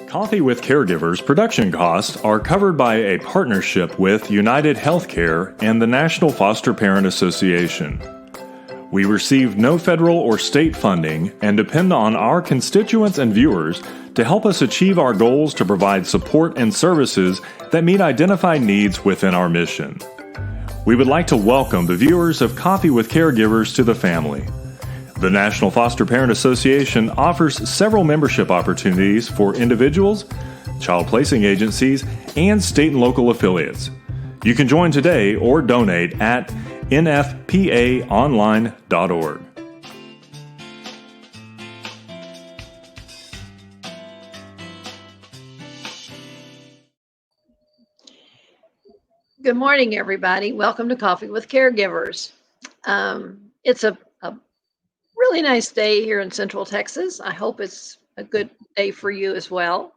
Coffee with Caregivers production costs are covered by a partnership with United Healthcare and the National Foster Parent Association. We receive no federal or state funding and depend on our constituents and viewers to help us achieve our goals to provide support and services that meet identified needs within our mission. We would like to welcome the viewers of Coffee with Caregivers to the family. The National Foster Parent Association offers several membership opportunities for individuals, child placing agencies, and state and local affiliates. You can join today or donate at nfpaonline.org. Good morning, everybody. Welcome to Coffee with Caregivers. It's a really nice day here in Central Texas. I hope it's a good day for you as well.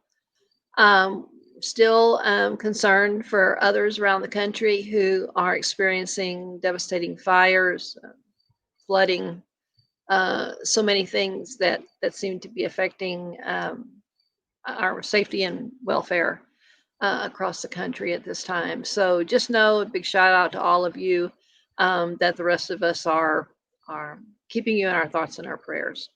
Still concerned for others around the country who are experiencing devastating fires, flooding, so many things that seem to be affecting our safety and welfare across the country at this time. So just know a big shout out to all of you, that the rest of us are keeping you in our thoughts and our prayers.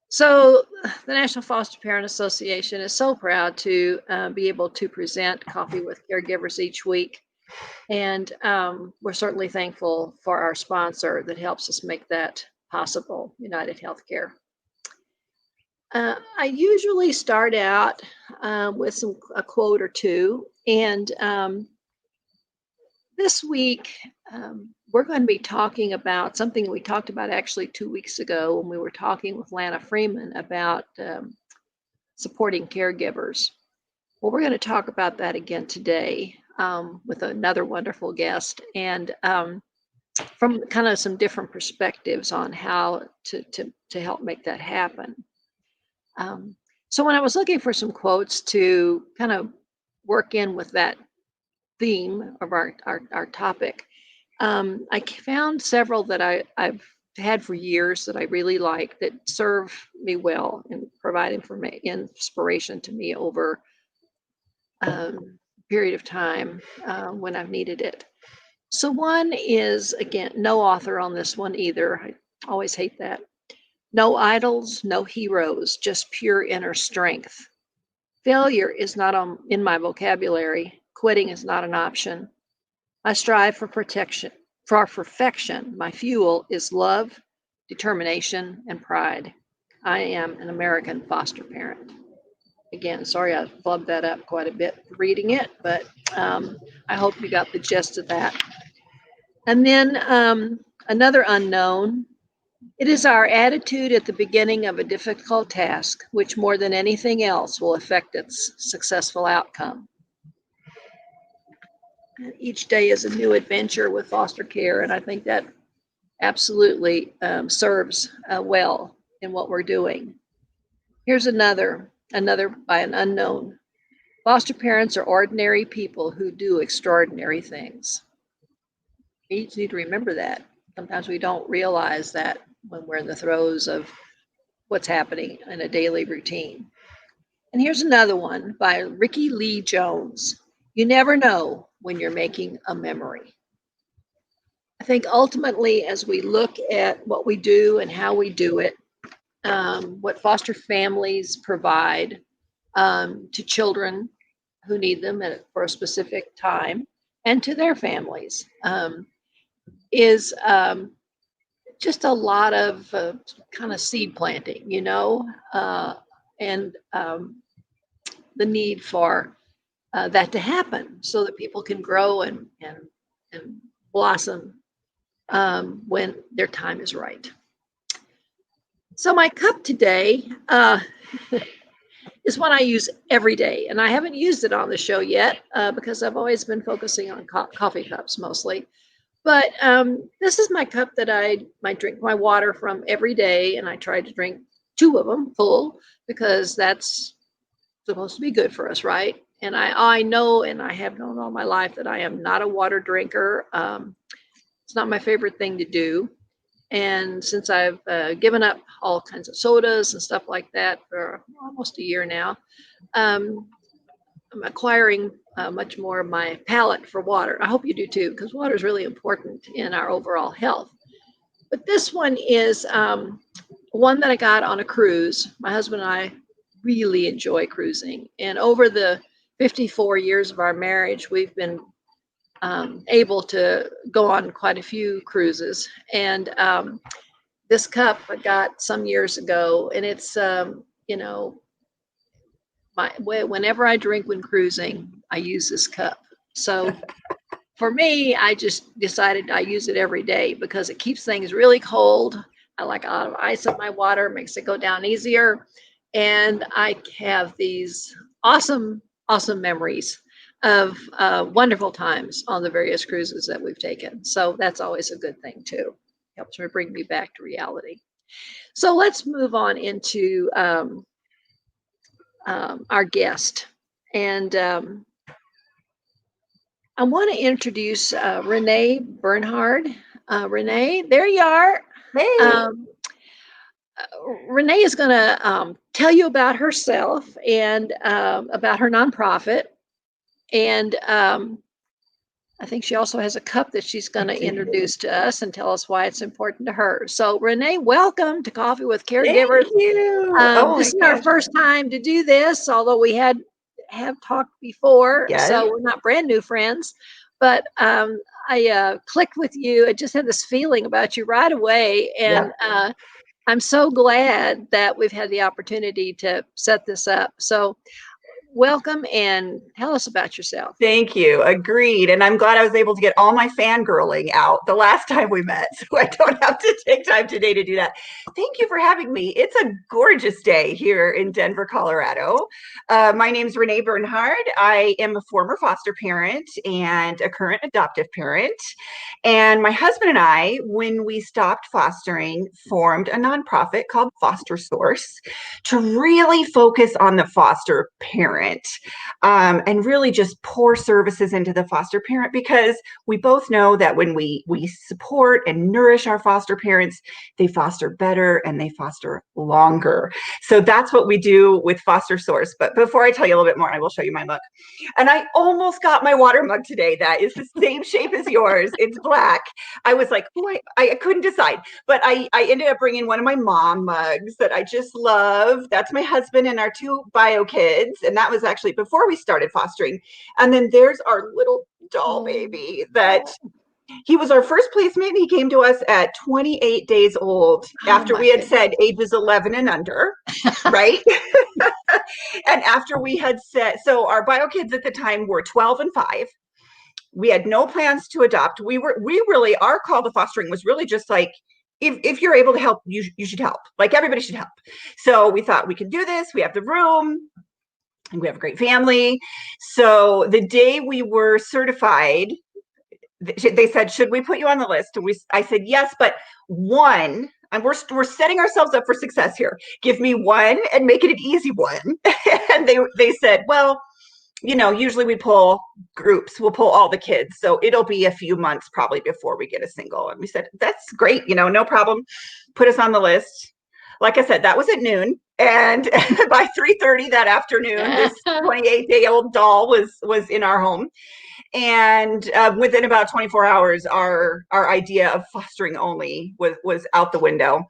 So the National Foster Parent Association is so proud to be able to present Coffee with Caregivers each week. And we're certainly thankful for our sponsor that helps us make that possible, United Healthcare. I usually start out with a quote or two. And this week, we're going to be talking about something we talked about actually 2 weeks ago when we were talking with Lana Freeman about supporting caregivers. Well, we're going to talk about that again today with another wonderful guest, and from kind of some different perspectives on how to help make that happen. So when I was looking for some quotes to kind of work in with that theme of our topic, I found several that I've had for years that I really like, that serve me well and provide inspiration to me over a period of time when I've needed it. So one is, again, no author on this one either. I always hate that. No idols, no heroes, just pure inner strength. Failure is not in my vocabulary. Quitting is not an option. I strive for perfection. My fuel is love, determination, and pride. I am an American foster parent. Again, sorry I flubbed that up quite a bit reading it, but I hope you got the gist of that. And then another unknown. It is our attitude at the beginning of a difficult task, which more than anything else will affect its successful outcome. Each day is a new adventure with foster care, and I think that absolutely serves well in what we're doing. Here's another by an unknown. Foster parents are ordinary people who do extraordinary things. We each need to remember that. Sometimes we don't realize that when we're in the throes of what's happening in a daily routine. And here's another one by Ricky Lee Jones. You never know when you're making a memory. I think ultimately, as we look at what we do and how we do it, what foster families provide to children who need them for a specific time, and to their families, is just a lot of kind of seed planting, and the need for that to happen so that people can grow and blossom when their time is right. So my cup today is one I use every day, and I haven't used it on the show yet because I've always been focusing on coffee cups mostly. But this is my cup that I drink my water from every day, and I try to drink 2 of them full because that's supposed to be good for us, right? And I know, and I have known all my life, that I am not a water drinker. It's not my favorite thing to do. And since I've given up all kinds of sodas and stuff like that for almost a year now, I'm acquiring much more of my palate for water. I hope you do too, because water is really important in our overall health. But this one is one that I got on a cruise. My husband and I really enjoy cruising. And over the 54 years of our marriage, we've been able to go on quite a few cruises. And this cup I got some years ago, and it's, whenever I drink when cruising, I use this cup. So for me, I just decided I use it every day because it keeps things really cold. I like a lot of ice in my water, makes it go down easier. And I have these awesome, awesome memories of wonderful times on the various cruises that we've taken. So that's always a good thing too. Helps me bring me back to reality. So let's move on into our guest. And I want to introduce Renee Bernhard. Renee, there you are. Hey. Renee is going to tell you about herself and about her nonprofit. And I think she also has a cup that she's going to introduce to us and tell us why it's important to her. So, Renee, welcome to Coffee with Caregivers. Thank you. This is our first time to do this, although we have talked before, Yes. So we're not brand new friends. But I clicked with you. I just had this feeling about you right away, and I'm so glad that we've had the opportunity to set this up. So welcome and tell us about yourself. Thank you. Agreed. And I'm glad I was able to get all my fangirling out the last time we met, so I don't have to take time today to do that. Thank you for having me. It's a gorgeous day here in Denver, Colorado. My name is Renee Bernhard. I am a former foster parent and a current adoptive parent. And my husband and I, when we stopped fostering, formed a nonprofit called Foster Source to really focus on the foster parent. And really just pour services into the foster parent, because we both know that when we support and nourish our foster parents, they foster better and they foster longer. So that's what we do with Foster Source. But before I tell you a little bit more, I will show you my mug. And I almost got my water mug today. That is the same shape as yours. It's black. I was like, oh, I couldn't decide. But I ended up bringing one of my mom mugs that I just love. That's my husband and our two bio kids. And that was actually before we started fostering. And then there's our little doll baby that he was our first placement. He came to us at 28 days old after we had said ages 11 and under, right? And after we had said, so our bio kids at the time were 12 and 5. We had no plans to adopt. We really, our call to fostering was really just like, if you're able to help, you should help. Like, everybody should help. So we thought we could do this. We have the room and we have a great family. So the day we were certified, they said, should we put you on the list? And I said, yes, but one, and we're setting ourselves up for success here. Give me one and make it an easy one. And they said, well, usually we pull groups, we'll pull all the kids. So it'll be a few months probably before we get a single. And we said, that's great. No problem. Put us on the list. Like I said, that was at noon. And by 3:30 that afternoon, this 28-day-old doll was in our home. And within about 24 hours, our idea of fostering only was out the window.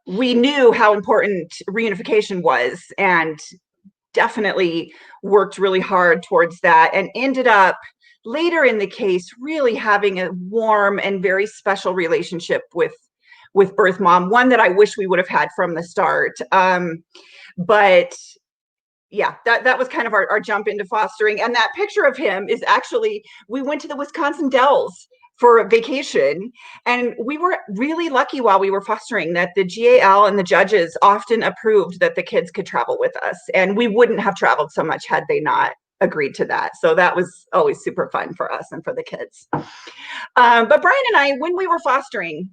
We knew how important reunification was, and definitely worked really hard towards that, and ended up later in the case really having a warm and very special relationship with birth mom, one that I wish we would have had from the start. But yeah, that was kind of our jump into fostering. And that picture of him is actually, we went to the Wisconsin Dells for a vacation, and we were really lucky while we were fostering that the GAL and the judges often approved that the kids could travel with us, and we wouldn't have traveled so much had they not agreed to that. So that was always super fun for us and for the kids. But Brian and I, when we were fostering,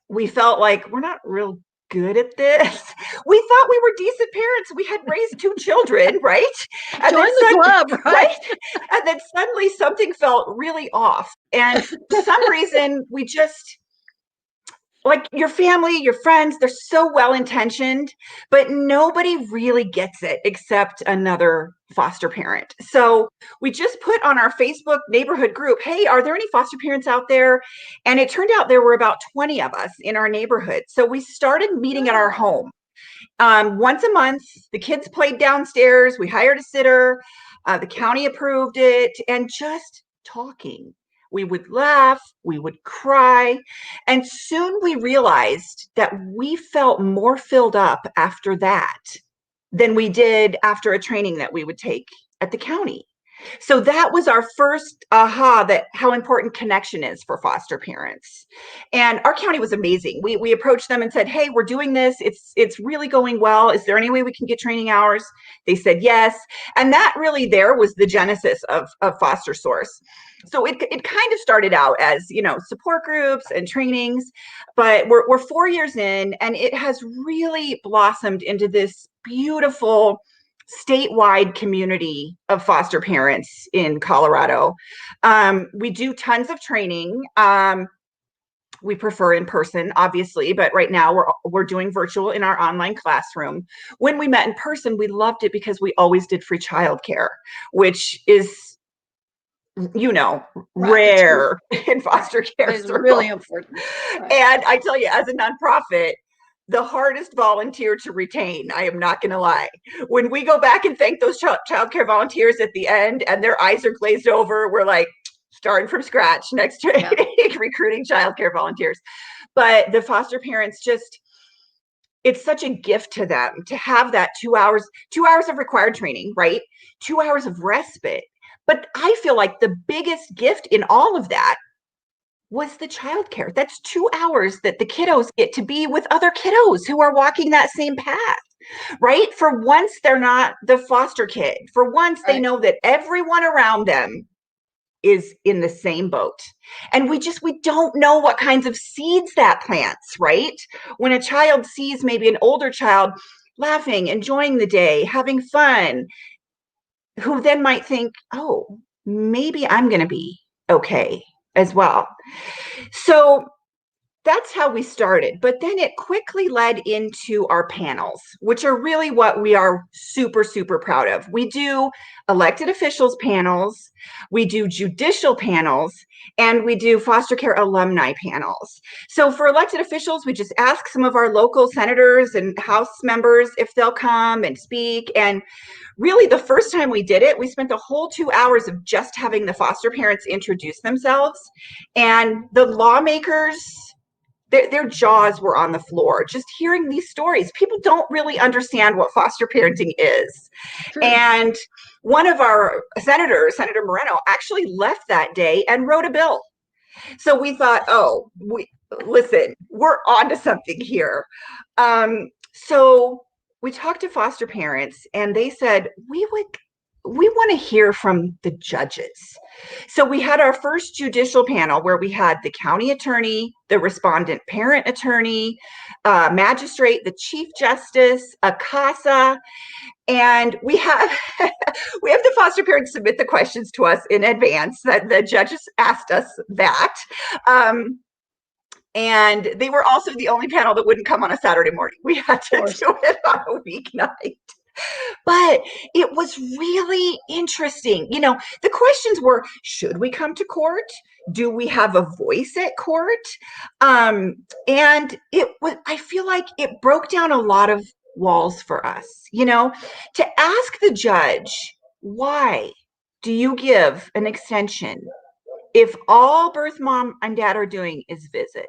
we felt like we're not real good at this. We thought we were decent parents. We had raised 2 children, right? And Join the club, right? And then suddenly something felt really off. And for some reason, we just, like, your family, your friends, they're so well-intentioned, but nobody really gets it except another foster parent. So we just put on our Facebook neighborhood group, hey, are there any foster parents out there? And it turned out there were about 20 of us in our neighborhood. So we started meeting at our home. Once a month, the kids played downstairs. We hired a sitter. The county approved it, and just talking. We would laugh, we would cry, and soon we realized that we felt more filled up after that than we did after a training that we would take at the county. So that was our first aha, that how important connection is for foster parents. And our county was amazing. We approached them and said, hey, we're doing this. It's really going well. Is there any way we can get training hours? They said yes. And that really there was the genesis of Foster Source. So it kind of started out as, support groups and trainings, but we're 4 years in, and it has really blossomed into this beautiful statewide community of foster parents in Colorado. We do tons of training. We prefer in person, obviously, but right now we're doing virtual in our online classroom. When we met in person, we loved it because we always did free childcare, which is, rare in foster care. It's really important. Right. And I tell you, as a nonprofit, the hardest volunteer to retain, I am not going to lie. When we go back and thank those childcare volunteers at the end and their eyes are glazed over, we're like starting from scratch next to recruiting childcare volunteers. But the foster parents it's such a gift to them to have that 2 hours of required training, right? 2 hours of respite. But I feel like the biggest gift in all of that was the childcare. That's 2 hours that the kiddos get to be with other kiddos who are walking that same path, right? For once, they're not the foster kid. For once, they know that everyone around them is in the same boat. And we don't know what kinds of seeds that plants, right? When a child sees maybe an older child laughing, enjoying the day, having fun, who then might think, oh, maybe I'm going to be okay as well. So that's how we started. But then it quickly led into our panels, which are really what we are super, super proud of. We do elected officials panels, we do judicial panels, and we do foster care alumni panels. So for elected officials, we just ask some of our local senators and House members if they'll come and speak. And really, the first time we did it, we spent the whole 2 hours of just having the foster parents introduce themselves. And the lawmakers, their jaws were on the floor just hearing these stories. People don't really understand what foster parenting is. True. And one of our senators, Senator Moreno, actually left that day and wrote a bill. So we thought, listen, we're onto something here. So we talked to foster parents, and they said, we want to hear from the judges. So we had our first judicial panel where we had the county attorney, the respondent parent attorney, magistrate, the chief justice, a CASA, and we have the foster parents submit the questions to us in advance. That the judges asked us that. And they were also the only panel that wouldn't come on a Saturday morning. We had to do it on a weeknight. But it was really interesting. The questions were, should we come to court? Do we have a voice at court? And I feel like it broke down a lot of walls for us, to ask the judge, why do you give an extension if all birth mom and dad are doing is visits?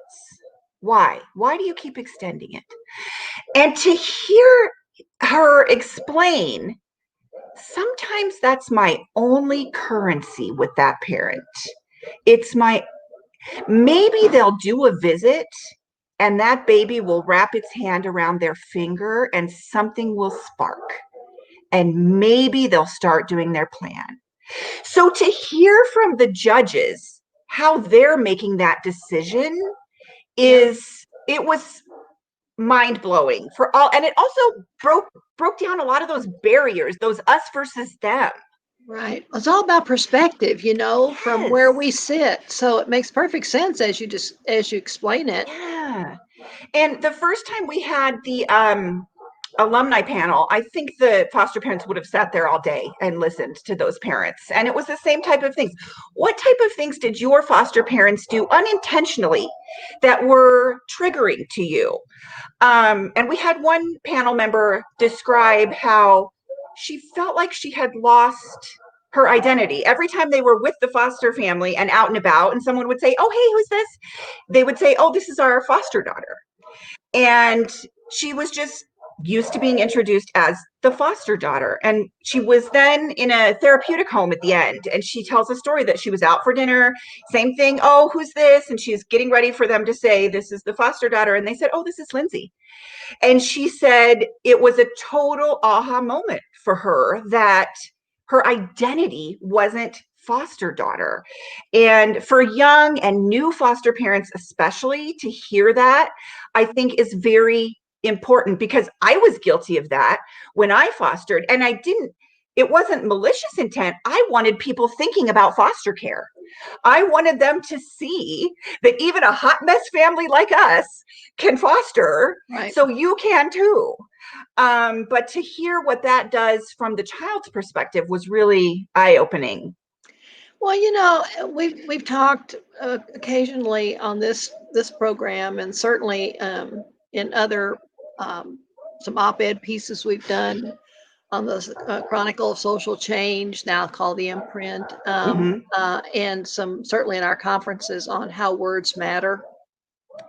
Why do you keep extending it? And to hear her explain, sometimes that's my only currency with that parent. Maybe they'll do a visit and that baby will wrap its hand around their finger and something will spark. And maybe they'll start doing their plan. So to hear from the judges how they're making that decision it was mind-blowing for all, and it also broke down a lot of those barriers, those us versus them. Right. It's all about perspective, you know, from where Yes. we sit. So it makes perfect sense as you explain it. Yeah. And the first time we had the alumni panel, I think the foster parents would have sat there all day and listened to those parents. And it was the same type of things. What type of things did your foster parents do unintentionally that were triggering to you? And we had one panel member describe how she felt like she had lost her identity. Every time they were with the foster family and out and about, and someone would say, "Oh, hey, who's this?" They would say, "Oh, this is our foster daughter." And she was just used to being introduced as the foster daughter. And she was then in a therapeutic home at the end. And she tells a story that she was out for dinner, same thing. "Oh, who's this?" And she's getting ready for them to say, "This is the foster daughter." And they said, "Oh, this is Lindsay." And she said it was a total aha moment for her that her identity wasn't foster daughter. And for young and new foster parents, especially, to hear that, I think is very important, because I was guilty of that when I fostered, and it wasn't malicious intent. I wanted people thinking about foster care. I wanted them to see that even a hot mess family like us can foster, Right. so you can too. But to hear what that does from the child's perspective was really eye-opening. Well, you know, we've talked occasionally on this program, and certainly in other some op-ed pieces we've done on the Chronicle of Social Change, now called the Imprint, and some certainly in our conferences on how words matter.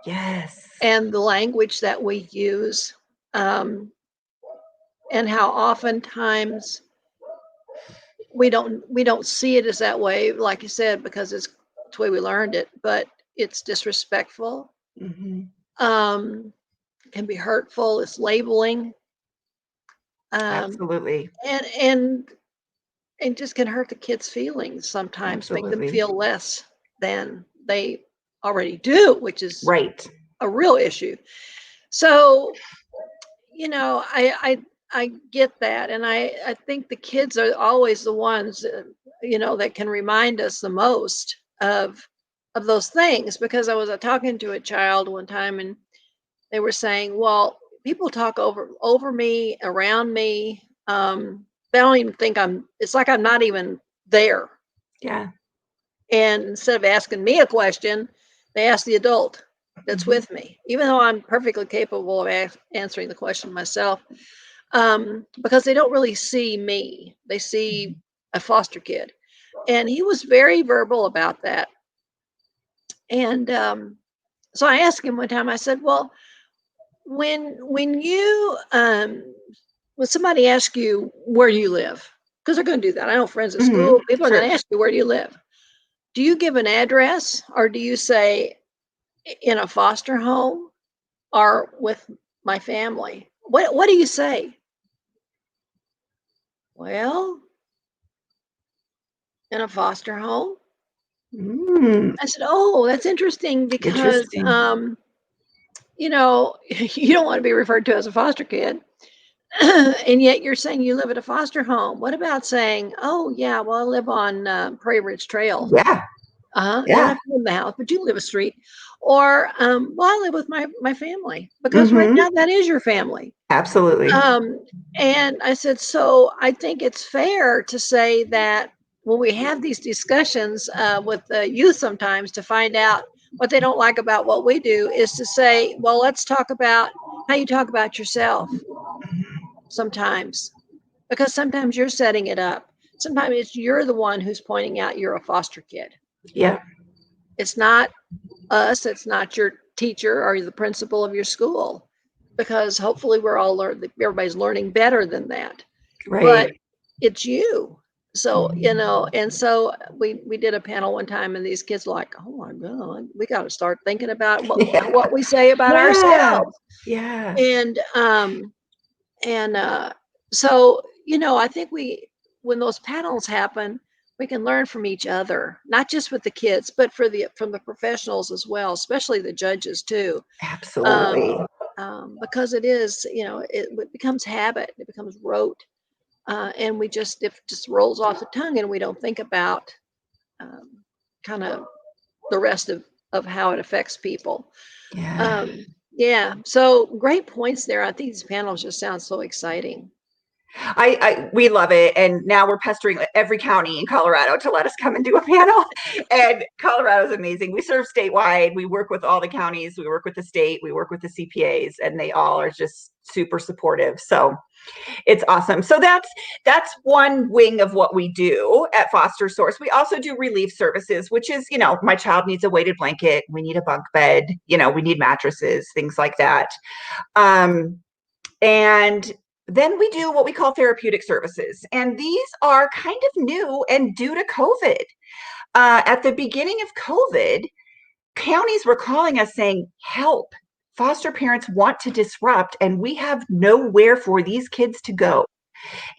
Yes. And the language that we use, and how oftentimes we don't see it as that way, like you said, because it's the way we learned it, but it's disrespectful, um, can be hurtful, it's labeling, Absolutely. and just can hurt the kids' feelings sometimes, make them Absolutely. feel less than they already do, which is Right. a real issue. So, you know, I get that, and I think the kids are always the ones, you know, that can remind us the most of those things. Because I was talking to a child one time, and they were saying, "Well, people talk over me, around me. They don't even think I'm. It's like I'm not even there." Yeah. And instead of asking me a question, they ask the adult that's with me, even though I'm perfectly capable of answering the question myself. Because they don't really see me. They see a foster kid. And he was very verbal about that. And so I asked him one time, I said, "Well, when you when somebody asks you where you live, because they're going to do that. I know friends at school, people are Sure. going to ask you, where do you live? Do you give an address, or do you say in a foster home or with my family? What do you say?" "Well, in a foster home." Mm, I said, "Oh, that's interesting, because interesting. you know, you don't want to be referred to as a foster kid." And yet you're saying you live at a foster home. What about saying, "Oh, yeah, well, I live on Prairie Ridge Trail. Yeah. You don't Yeah. have to live in the house, but you live a street." Or, "Well, I live with my family," because right Mm-hmm. now that is your family. Absolutely. Um, and I said, "So I think it's fair to say that when we have these discussions with the youth sometimes to find out what they don't like about what we do, is to say, well, let's talk about how you talk about yourself sometimes, because sometimes you're setting it up. Sometimes you're the one who's pointing out you're a foster kid. Yeah. It's not us, it's not your teacher or the principal of your school, because hopefully we're all everybody's learning better than that. But Right. it's you. So, you know, and so we did a panel one time, and these kids were like, "Oh my God, we got to start thinking about Yeah. what we say about Yeah. ourselves." Yeah. And so, you know, I think when those panels happen, we can learn from each other, not just with the kids, but from the professionals as well, especially the judges too. Um, Absolutely. because it is, it becomes habit, it becomes rote, and if it just rolls off the tongue, and we don't think about kind of the rest of how it affects people. Yeah. Yeah, so great points there. I think these panels just sound so exciting. We love it. And now we're pestering every county in Colorado to let us come and do a panel. And Colorado is amazing. We serve statewide. We work with all the counties. We work with the state. We work with the CPAs, and they all are just super supportive. So it's awesome. So that's one wing of what we do at Foster Source. We also do relief services, which is, my child needs a weighted blanket. We need a bunk bed. We need mattresses, things like that. And then we do what we call therapeutic services. And these are kind of new and due to COVID. At the beginning of COVID, counties were calling us saying, help, foster parents want to disrupt, and we have nowhere for these kids to go.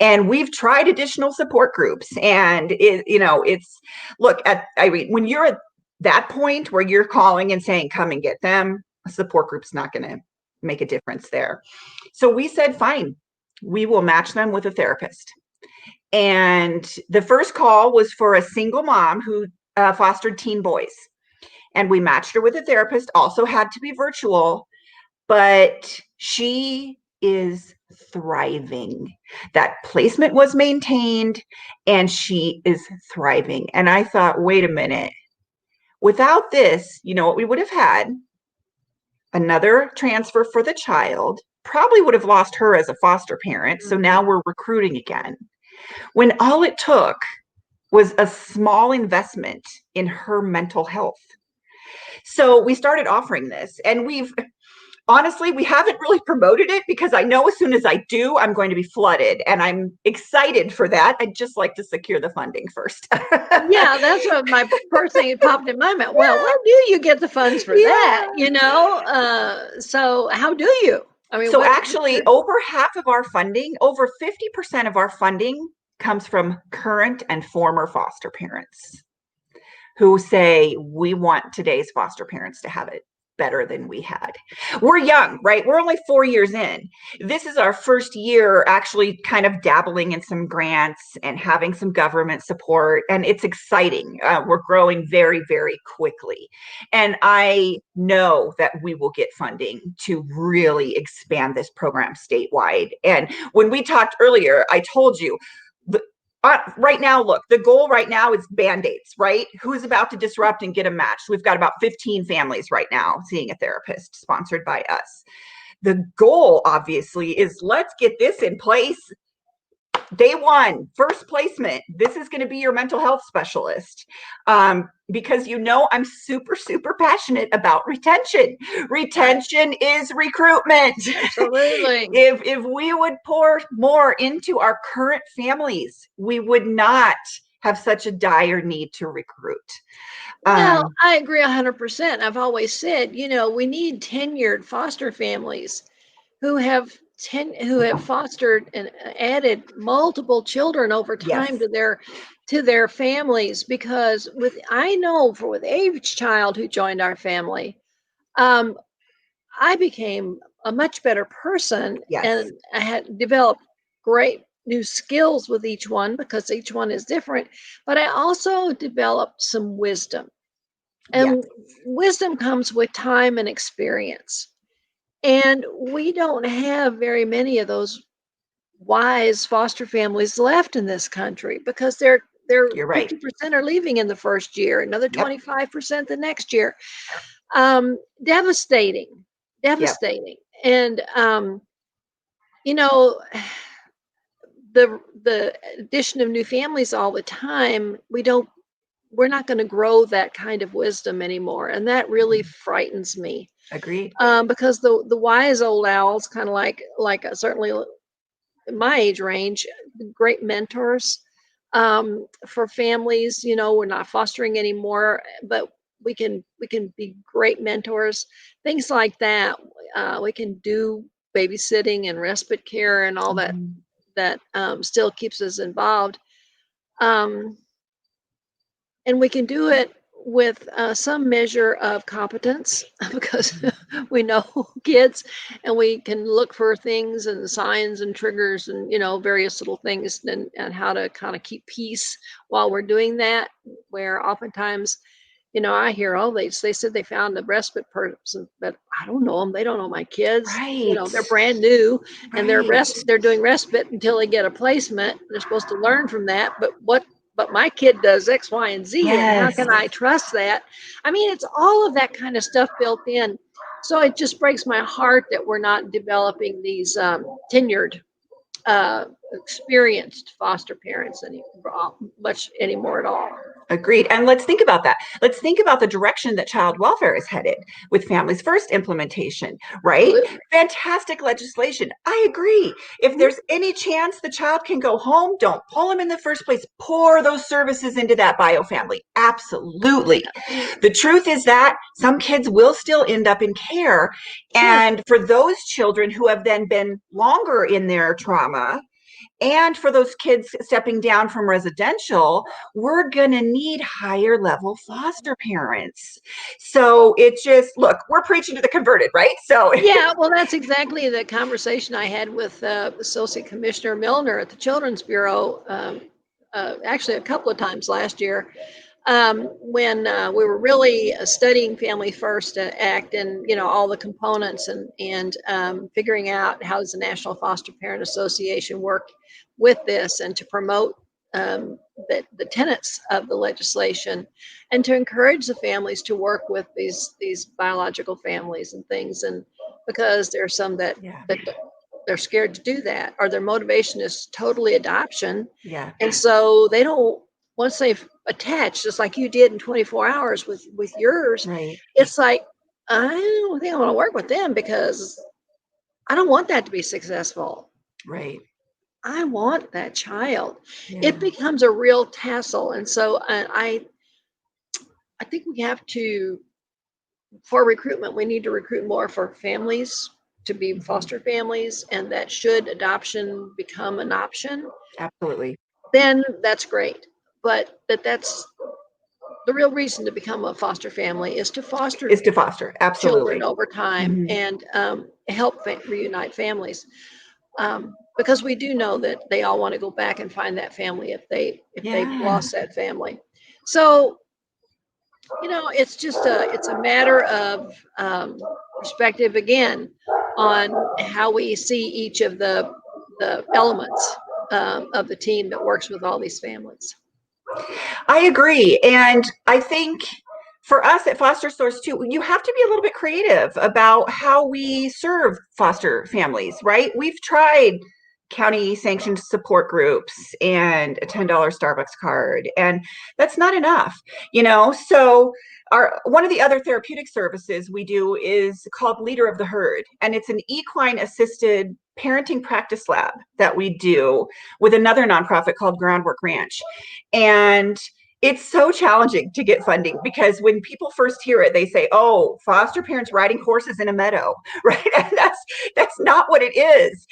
And we've tried additional support groups. And, when you're at that point where you're calling and saying, come and get them, a support group's not going to make a difference there. So we said, fine, we will match them with a therapist. And the first call was for a single mom who fostered teen boys. And we matched her with a therapist, also had to be virtual, but she is thriving. That placement was maintained and she is thriving. And I thought, wait a minute, without this, what we would have had? Another transfer for the child, probably would have lost her as a foster parent. So now we're recruiting again. When all it took was a small investment in her mental health. So we started offering this, and honestly, we haven't really promoted it because I know as soon as I do, I'm going to be flooded, and I'm excited for that. I'd just like to secure the funding first. Yeah, that's what my first thing that popped in my mind. Well, where do you get the funds for that? So how do you? I mean, so actually, over half of our funding, over 50% of our funding comes from current and former foster parents who say, we want today's foster parents to have it better than we had. We're young, right? We're only 4 years in. This is our first year actually kind of dabbling in some grants and having some government support. And it's exciting. We're growing very, very quickly. And I know that we will get funding to really expand this program statewide. And when we talked earlier, I told you, right now, look, the goal right now is Band-Aids, right? Who's about to disrupt and get a match? We've got about 15 families right now seeing a therapist sponsored by us. The goal, obviously, is let's get this in place. Day one, first placement. This is going to be your mental health specialist. Because I'm super, super passionate about retention. Retention is recruitment. Absolutely. If we would pour more into our current families, we would not have such a dire need to recruit. Well, I agree 100%. I've always said, we need tenured foster families who have fostered and added multiple children over time to their families, because with each child who joined our family, I became a much better person. Yes. And I had developed great new skills with each one because each one is different, but I also developed some wisdom. And wisdom comes with time and experience. And we don't have very many of those wise foster families left in this country because they're You're right. 50% are leaving in the first year, another 25% the next year. Devastating. And the addition of new families all the time, we're not going to grow that kind of wisdom anymore, and that really frightens me. Agreed. Because the wise old owls, kind of like certainly my age range, great mentors for families. We're not fostering anymore, but we can be great mentors, things like that. We can do babysitting and respite care and all that still keeps us involved. And we can do it with some measure of competence because we know kids and we can look for things and signs and triggers and, various little things and how to kind of keep peace while we're doing that, where oftentimes, I hear, oh, they said they found a respite person, but I don't know them. They don't know my kids. Right. They're brand new and Right. they're doing respite until they get a placement. They're supposed to learn from that. But my kid does X, Y, and Z. And how Yes. can I trust that? I mean, it's all of that kind of stuff built in. So it just breaks my heart that we're not developing these tenured, experienced foster parents much anymore at all. Agreed. And let's think about that. Let's think about the direction that child welfare is headed with Families First implementation, right? Absolutely. Fantastic legislation. I agree. If there's any chance the child can go home, don't pull them in the first place. Pour those services into that bio family. Absolutely. The truth is that some kids will still end up in care. Sure. And for those children who have then been longer in their trauma, and for those kids stepping down from residential, we're going to need higher level foster parents. So it just, look, we're preaching to the converted, right? So yeah, well, that's exactly the conversation I had with Associate Commissioner Milner at the Children's Bureau, actually a couple of times last year, when we were really studying Family First Act and all the components and figuring out how does the National Foster Parent Association work with this and to promote the tenets of the legislation and to encourage the families to work with these biological families and things, and because there are some that they're scared to do that, or their motivation is totally adoption. Yeah. And so they don't, once they've attached, just like you did in 24 hours with yours, Right. it's like, I don't think I want to work with them because I don't want that to be successful. Right. I want that child. Yeah. It becomes a real tassel. And so I think we have to, for recruitment, we need to recruit more for families to be foster families, and that should adoption become an option, Absolutely. then that's great. But that's the real reason to become a foster family is to foster Absolutely. children over time and help reunite families. Because we do know that they all want to go back and find that family if they've lost that family. So, it's just it's a matter of perspective again on how we see each of the elements of the team that works with all these families. I agree. And I think for us at Foster Source too, you have to be a little bit creative about how we serve foster families, right? We've tried county sanctioned support groups and a $10 Starbucks card, and that's not enough, So one of the other therapeutic services we do is called Leader of the Herd, and it's an equine assisted parenting practice lab that we do with another nonprofit called Groundwork Ranch. And it's so challenging to get funding because when people first hear it, they say, oh, foster parents riding horses in a meadow, right? And that's not what it is.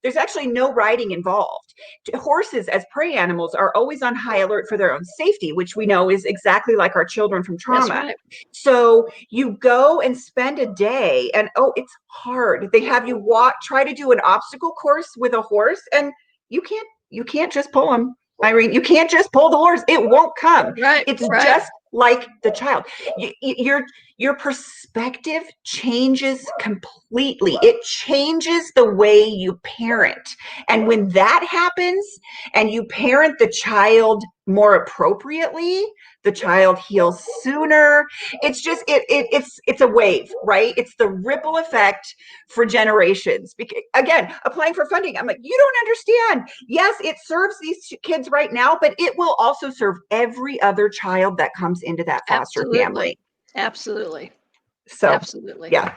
There's actually no riding involved. Horses as prey animals are always on high alert for their own safety, which we know is exactly like our children from trauma. That's right. So you go and spend a day, and it's hard. They have you try to do an obstacle course with a horse, and you can't just pull them. Irene, you can't just pull the horse. It won't come. Right. It's just like the child. Your perspective changes completely. It changes the way you parent. And when that happens and you parent the child more appropriately, the child heals sooner. It's just it's a wave, right? It's the ripple effect for generations. Because, again, applying for funding, I'm like, you don't understand. Yes, it serves these kids right now, but it will also serve every other child that comes into that foster family. Absolutely. So, absolutely. Yeah.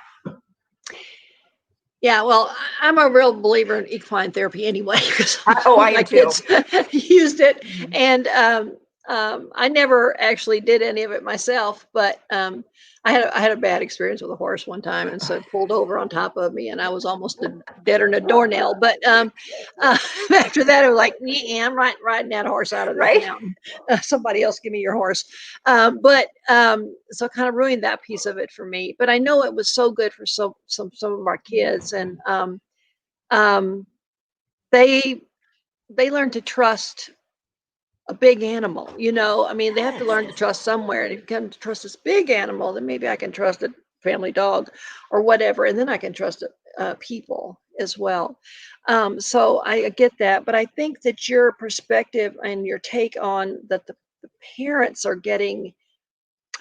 Yeah, well, I'm a real believer in equine therapy anyway, because I am my kids used it. And I never actually did any of it myself, but I had a bad experience with a horse one time, and so it pulled over on top of me, and I was almost deader than a doornail. But after that, I was like, yeah, I'm riding that horse out of this Right? mountain. Somebody else give me your horse. So it kind of ruined that piece of it for me. But I know it was so good for some of our kids, and they learn to trust a big animal, I mean, they have to learn to trust somewhere. And if you come to trust this big animal, then maybe I can trust a family dog or whatever. And then I can trust people as well. So I get that. But I think that your perspective and your take on that the parents are getting,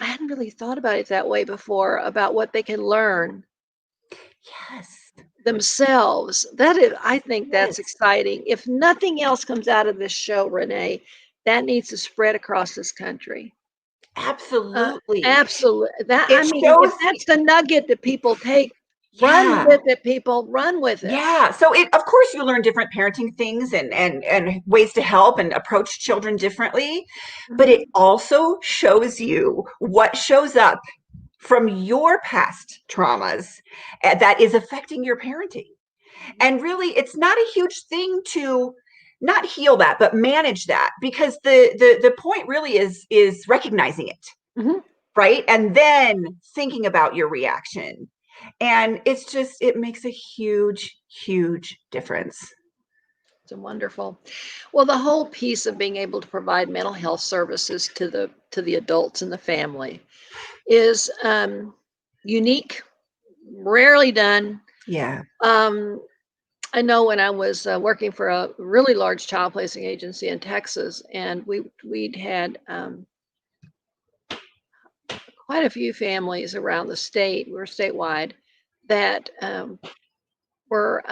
I hadn't really thought about it that way before, about what they can learn Yes. themselves. That is, I think that's Yes. exciting. If nothing else comes out of this show, Renee, that needs to spread across this country. Absolutely. Absolutely. That, I It mean, if shows, that's the nugget that people take, run yeah. with it, people, run with it. Yeah. So of course you learn different parenting things and ways to help and approach children differently, but it also shows you what shows up from your past traumas that is affecting your parenting. And really, it's not a huge thing to not heal that, but manage that, because the point really is recognizing it, Mhm. right? And then thinking about your reaction. And it makes a huge, huge difference. It's wonderful. Well, the whole piece of being able to provide mental health services to the adults in the family is unique, rarely done. Yeah. I know when I was working for a really large child placing agency in Texas, and we'd had quite a few families around the state. We were statewide that were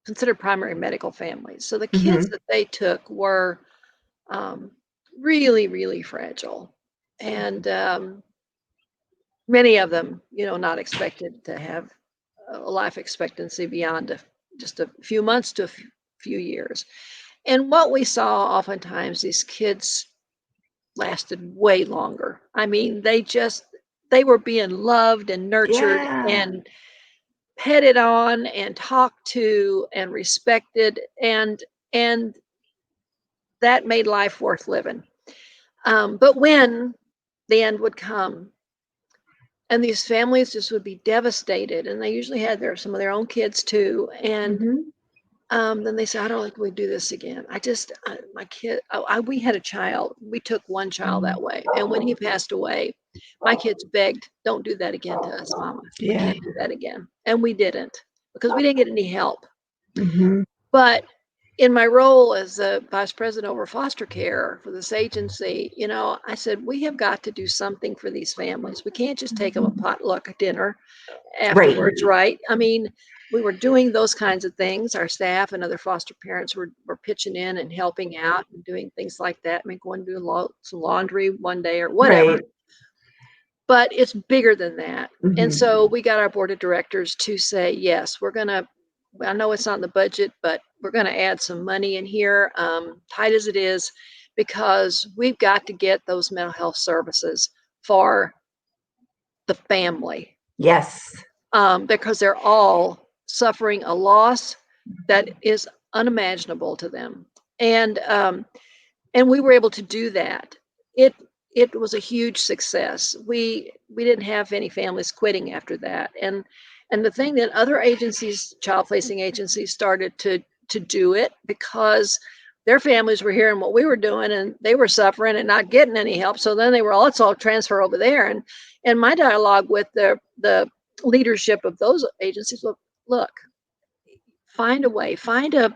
considered primary medical families. So the kids that they took were really, really fragile, and many of them, not expected to have a life expectancy beyond just a few months to a few years. And what we saw oftentimes, these kids lasted way longer. I mean, they were being loved and nurtured Yeah. and petted on and talked to and respected, and that made life worth living. But when the end would come, and these families just would be devastated, and they usually had some of their own kids too, and then they said, I don't think we do this again. My kid, we had a child. We took one child that way. And when he passed away, my kids begged, don't do that again to us, Mama. We Yeah. can't do that again. And we didn't, because we didn't get any help. Mm-hmm. But in my role as the vice president over foster care for this agency, I said, we have got to do something for these families. We can't just take them a potluck dinner afterwards, right? I mean, we were doing those kinds of things. Our staff and other foster parents were pitching in and helping out and doing things like that. I mean, going to do some laundry one day or whatever. Right. But it's bigger than that. Mm-hmm. And so we got our board of directors to say, yes, I know it's not in the budget, but we're going to add some money in here, tight as it is, because we've got to get those mental health services for the family. Yes. Because they're all suffering a loss that is unimaginable to them. And we were able to do that. It was a huge success. We didn't have any families quitting after that. And the thing that other agencies, child placing agencies, started to do it because their families were hearing what we were doing and they were suffering and not getting any help. So then they were, let's all transfer over there. And my dialogue with the leadership of those agencies, look, find a way, find a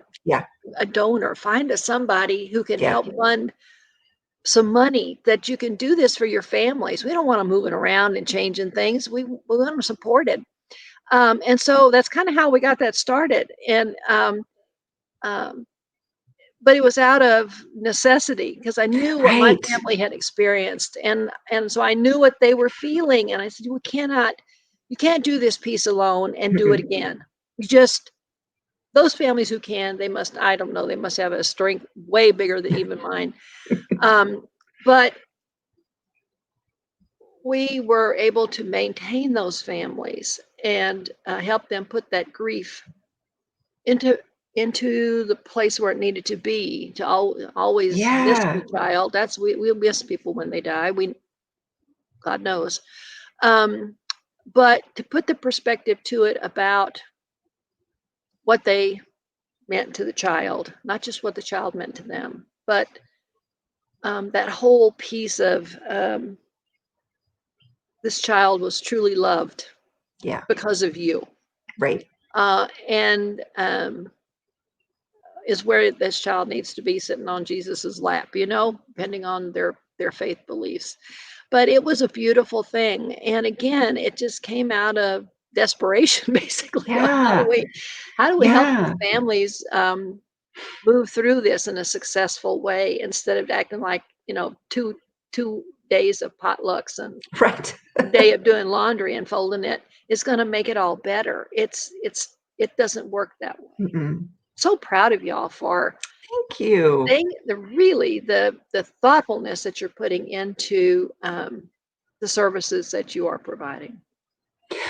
donor, find somebody who can help fund some money that you can do this for your families. We don't want them moving around and changing things. We want them supported. And so that's kind of how we got that started. And but it was out of necessity because I knew what my family had experienced, and so I knew what they were feeling. And I said, you can't do this piece alone and do it again. those families who can, they must, I don't know, they must have a strength way bigger than even mine. But we were able to maintain those families and help them put that grief into the place where it needed to be, to always miss Yeah. the child. That's we miss people when they die. God knows. But to put the perspective to it about what they meant to the child, not just what the child meant to them, but that whole piece of this child was truly loved Yeah. because of you. Right. And is where this child needs to be, sitting on Jesus's lap, depending on their faith beliefs. But it was a beautiful thing. And again, it just came out of desperation, basically. Yeah. How do we help Yeah. the families move through this in a successful way, instead of acting like, two days of potlucks and Right. a day of doing laundry and folding it is going to make it all better. It doesn't work that way. Mm-mm. So proud of y'all for Thank you. the thoughtfulness that you're putting into the services that you are providing.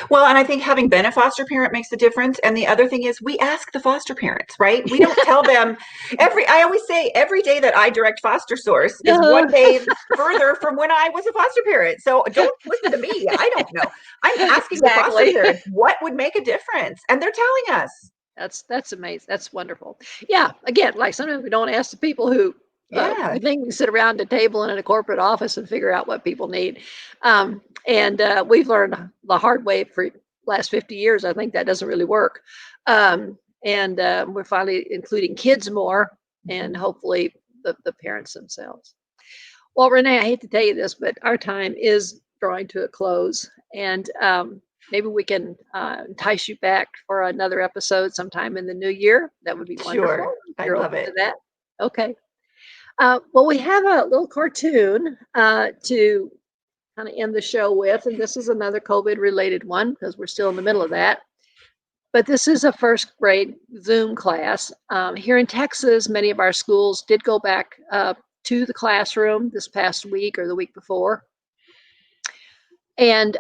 Well, and I think having been a foster parent makes a difference. And the other thing is we ask the foster parents, right? We don't tell them I always say every day that I direct Foster Source is one day further from when I was a foster parent. So don't listen to me. I don't know. I'm asking the foster Exactly. parents what would make a difference. And they're telling us. That's amazing. That's wonderful. Yeah. Again, like sometimes we don't ask the people who Yeah. we think we sit around a table in a corporate office and figure out what people need. And we've learned the hard way for the last 50 years. I think that doesn't really work. And we're finally including kids more, and hopefully the parents themselves. Well, Renee, I hate to tell you this, but our time is drawing to a close. And maybe we can entice you back for another episode sometime in the new year. That would be wonderful. Sure. If I you're love open it. to that. Okay. Well, we have a little cartoon to kind of end the show with, and this is another COVID-related one because we're still in the middle of that. But this is a first grade Zoom class. Here in Texas, many of our schools did go back to the classroom this past week or the week before. And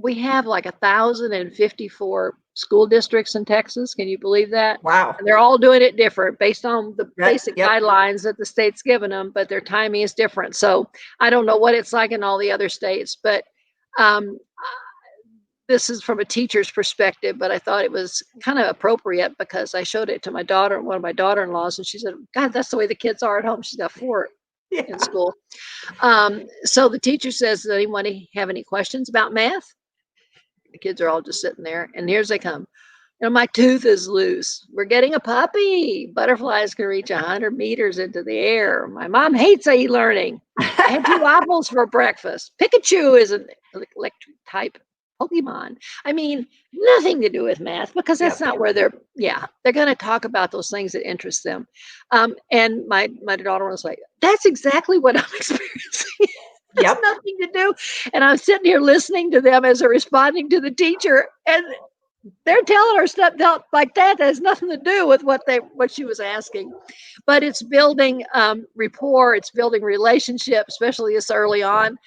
we have like 1,054 school districts in Texas. Can you believe that? Wow. And they're all doing it different based on the basic Yep. guidelines that the state's given them, but their timing is different. So I don't know what it's like in all the other states, but this is from a teacher's perspective, but I thought it was kind of appropriate because I showed it to my daughter, one of my daughter-in-laws, and she said, God, that's the way the kids are at home. She's got 4 Yeah. in school. So the teacher says, does anyone have any questions about math? The kids are all just sitting there, and here's they come. My tooth is loose. We're getting a puppy. Butterflies can reach 100 meters into the air. My mom hates e-learning. I had 2 apples for breakfast. Pikachu is an electric type Pokemon. I mean, nothing to do with math because that's not where they're going to talk about those things that interest them. And my daughter was like, that's exactly what I'm experiencing. It's nothing to do. And I'm sitting here listening to them as they're responding to the teacher, and they're telling her stuff like that has nothing to do with what she was asking. But it's building rapport, it's building relationship, especially this early on.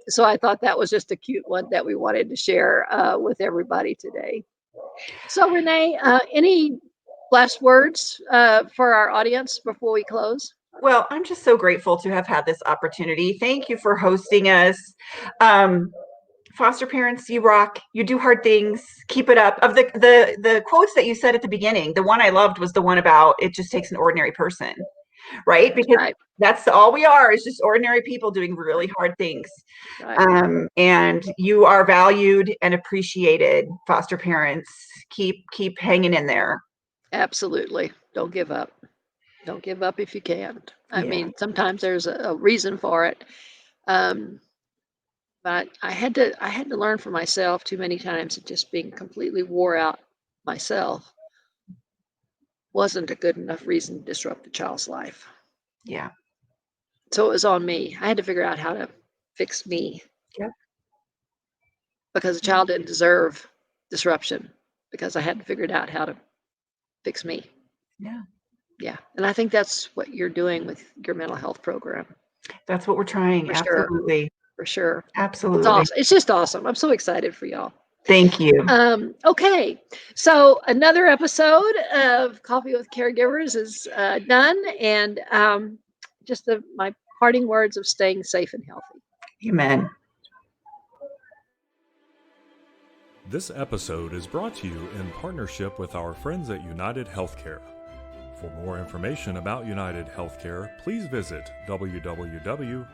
So I thought that was just a cute one that we wanted to share with everybody today. So Renee, any last words for our audience before we close? Well, I'm just so grateful to have had this opportunity. Thank you for hosting us. Foster parents, you rock. You do hard things. Keep it up. Of the quotes that you said at the beginning, the one I loved was the one about it just takes an ordinary person, right? Because that's all we are, is just ordinary people doing really hard things. Right. And you are valued and appreciated, foster parents. Keep hanging in there. Absolutely. Don't give up. Don't give up if you can't. I mean, sometimes there's a reason for it. But I had to learn for myself too many times that just being completely wore out myself wasn't a good enough reason to disrupt the child's life. Yeah. So it was on me. I had to figure out how to fix me. Yeah. Because the child didn't deserve disruption, because I hadn't figured out how to fix me. Yeah. Yeah. And I think that's what you're doing with your mental health program. That's what we're trying. For sure. Absolutely. For sure. Absolutely. It's awesome. It's just awesome. I'm so excited for y'all. Thank you. Okay, so another episode of Coffee with Caregivers is done, and just my parting words of staying safe and healthy. Amen. This episode is brought to you in partnership with our friends at United Healthcare. For more information about United Healthcare, please visit www.uhc.com.